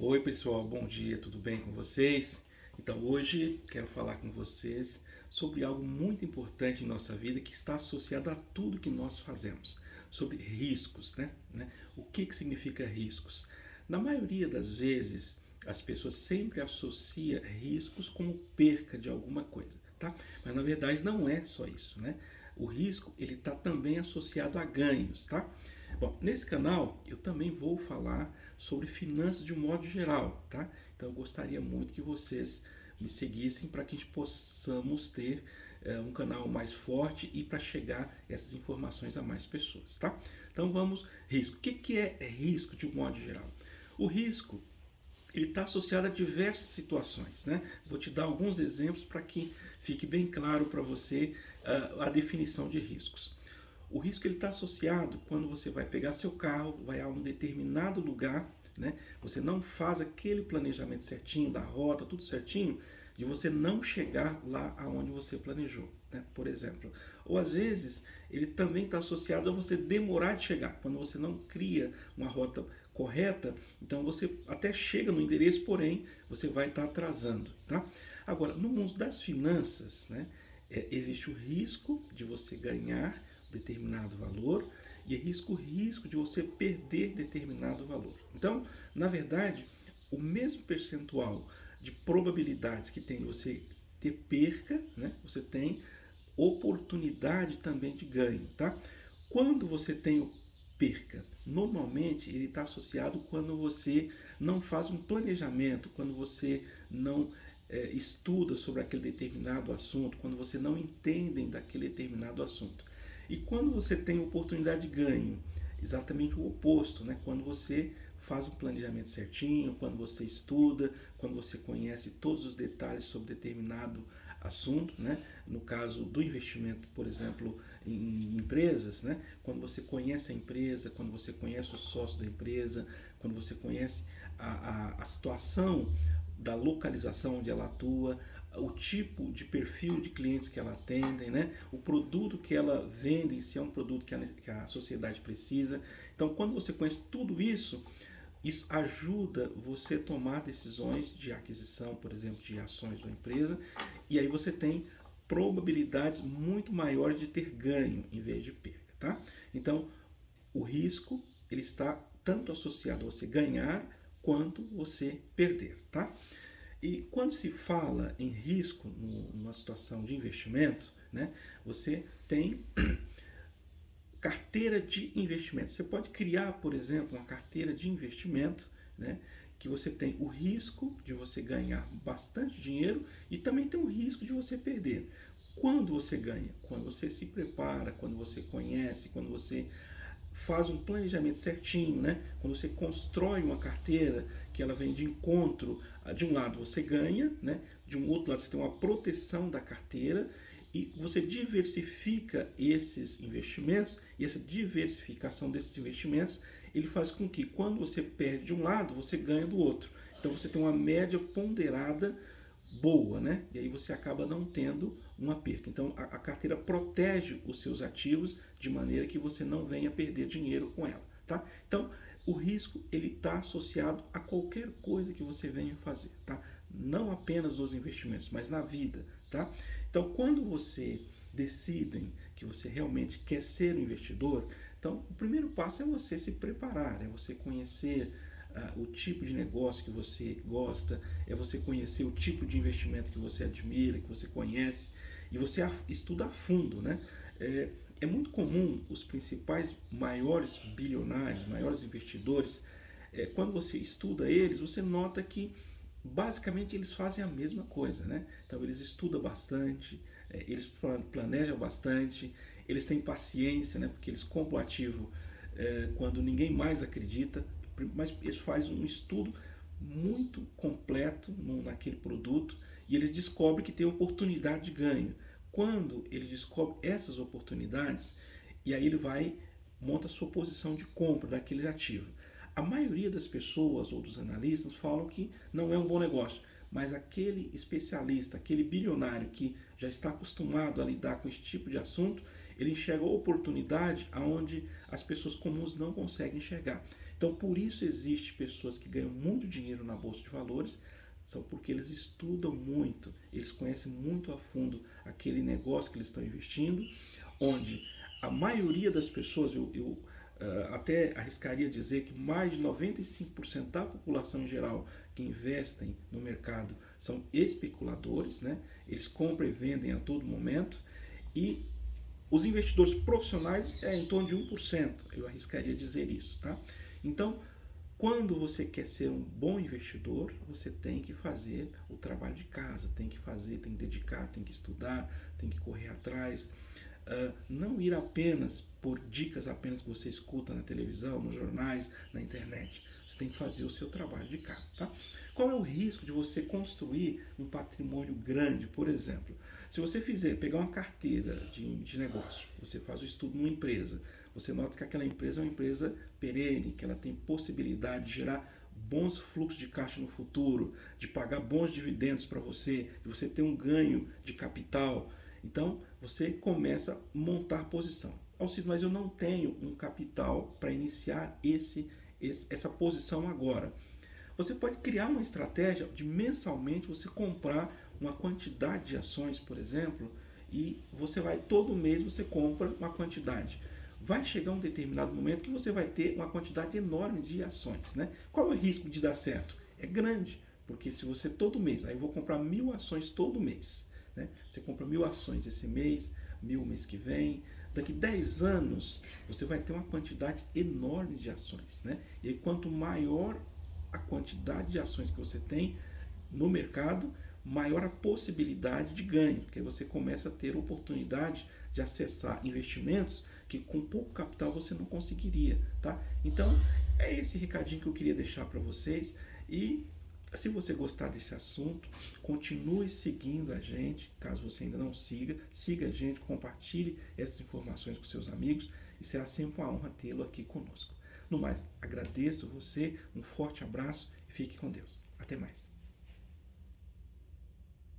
Oi pessoal, bom dia, tudo bem com vocês? Então hoje quero falar com vocês sobre algo muito importante em nossa vida que está associado a tudo que nós fazemos, sobre riscos, né? O que significa riscos? Na maioria das vezes as pessoas sempre associam riscos como perca de alguma coisa, tá? Mas na verdade não é só isso, né? O risco ele está também associado a ganhos, tá? Bom, nesse canal eu também vou falar sobre finanças de um modo geral, tá? Então eu gostaria muito que vocês me seguissem para que a gente possamos ter um canal mais forte e para chegar essas informações a mais pessoas, tá? Então vamos, risco. O que é risco de um modo geral? O risco ele está associado a diversas situações, né? Vou te dar alguns exemplos para que fique bem claro para você a definição de riscos. O risco ele está associado quando você vai pegar seu carro, vai a um determinado lugar, né? Você não faz aquele planejamento certinho da rota, tudo certinho, de você não chegar lá aonde você planejou, né? Por exemplo. Ou às vezes ele também está associado a você demorar de chegar, quando você não cria uma rota correta, então você até chega no endereço, porém você vai estar atrasando, tá? Agora, no mundo das finanças, né, existe o risco de você ganhar determinado valor e existe o risco de você perder determinado valor. Então, na verdade, o mesmo percentual de probabilidades que tem você ter perca, né, você tem oportunidade também de ganho, tá? Quando você tem o perca, normalmente ele está associado quando você não faz um planejamento, quando você não estuda sobre aquele determinado assunto, quando você não entende daquele determinado assunto. E quando você tem oportunidade de ganho, exatamente o oposto, né? Quando você faz um planejamento certinho, quando você estuda, quando você conhece todos os detalhes sobre determinado assunto, né? No caso do investimento, por exemplo, em empresas, né? Quando você conhece a empresa, quando você conhece o sócio da empresa, quando você conhece a situação da localização onde ela atua, o tipo de perfil de clientes que ela atende, né? O produto que ela vende, se é um produto que a sociedade precisa. Então, quando você conhece tudo isso, isso ajuda você a tomar decisões de aquisição, por exemplo, de ações da empresa, e aí você tem probabilidades muito maiores de ter ganho em vez de perda, tá? Então, o risco ele está tanto associado a você ganhar quanto você perder, tá? E quando se fala em risco numa situação de investimento, né, você tem carteira de investimento. Você pode criar, por exemplo, uma carteira de investimento, né, que você tem o risco de você ganhar bastante dinheiro e também tem o risco de você perder. Quando você ganha? Quando você se prepara, quando você conhece, quando você faz um planejamento certinho, né? Quando você constrói uma carteira que ela vem de encontro, de um lado você ganha, né? De um outro lado você tem uma proteção da carteira e você diversifica esses investimentos e essa diversificação desses investimentos ele faz com que quando você perde de um lado você ganha do outro. Então você tem uma média ponderada boa, né? E aí você acaba não tendo uma perca. Então a carteira protege os seus ativos de maneira que você não venha perder dinheiro com ela, tá? Então o risco ele está associado a qualquer coisa que você venha fazer, tá? Não apenas nos investimentos, mas na vida, tá? Então quando você decidem que você realmente quer ser um investidor, então o primeiro passo é você se preparar, é você conhecer o tipo de negócio que você gosta, é você conhecer o tipo de investimento que você admira, que você conhece, e você estuda a fundo, né? É muito comum os principais maiores bilionários, maiores investidores, quando você estuda eles, você nota que basicamente eles fazem a mesma coisa, né? Então eles estudam bastante, eles planejam bastante, eles têm paciência, né? Porque eles compram o ativo quando ninguém mais acredita, mas eles fazem um estudo muito completo naquele produto e eles descobrem que tem oportunidade de ganho. Quando ele descobre essas oportunidades, e aí ele vai monta a sua posição de compra daquele ativo. A maioria das pessoas ou dos analistas falam que não é um bom negócio, mas aquele especialista, aquele bilionário que já está acostumado a lidar com esse tipo de assunto, ele enxerga oportunidade aonde as pessoas comuns não conseguem enxergar. Então, por isso existe pessoas que ganham muito dinheiro na bolsa de valores, são porque eles estudam muito, eles conhecem muito a fundo aquele negócio que eles estão investindo, onde a maioria das pessoas, eu até arriscaria dizer que mais de 95% da população em geral que investem no mercado são especuladores, né? Eles compram e vendem a todo momento, e os investidores profissionais é em torno de 1%, eu arriscaria dizer isso, tá? Então, quando você quer ser um bom investidor, você tem que fazer o trabalho de casa, tem que fazer, tem que dedicar, tem que estudar, tem que correr atrás. Não ir apenas por dicas apenas que você escuta na televisão, nos jornais, na internet. Você tem que fazer o seu trabalho de casa, tá? Qual é o risco de você construir um patrimônio grande? Por exemplo, se você pegar uma carteira de negócio, você faz o estudo numa empresa, você nota que aquela empresa é uma empresa perene, que ela tem possibilidade de gerar bons fluxos de caixa no futuro, de pagar bons dividendos para você, de você ter um ganho de capital. Então, você começa a montar posição. Alcides, mas eu não tenho um capital para iniciar essa posição agora. Você pode criar uma estratégia de mensalmente você comprar uma quantidade de ações, por exemplo, e você vai, todo mês você compra uma quantidade. Vai chegar um determinado momento que você vai ter uma quantidade enorme de ações, né? Qual é o risco de dar certo? É grande, porque se você todo mês, aí eu vou comprar 1000 ações todo mês, né? Você compra 1000 ações esse mês, 1000 mês que vem, daqui 10 anos você vai ter uma quantidade enorme de ações, né? E aí, quanto maior a quantidade de ações que você tem no mercado, maior a possibilidade de ganho, porque você começa a ter oportunidade de acessar investimentos que com pouco capital você não conseguiria, tá? Então, é esse recadinho que eu queria deixar para vocês, e se você gostar desse assunto, continue seguindo a gente. Caso você ainda não siga, siga a gente, compartilhe essas informações com seus amigos, e será sempre uma honra tê-lo aqui conosco. No mais, agradeço você, um forte abraço e fique com Deus. Até mais.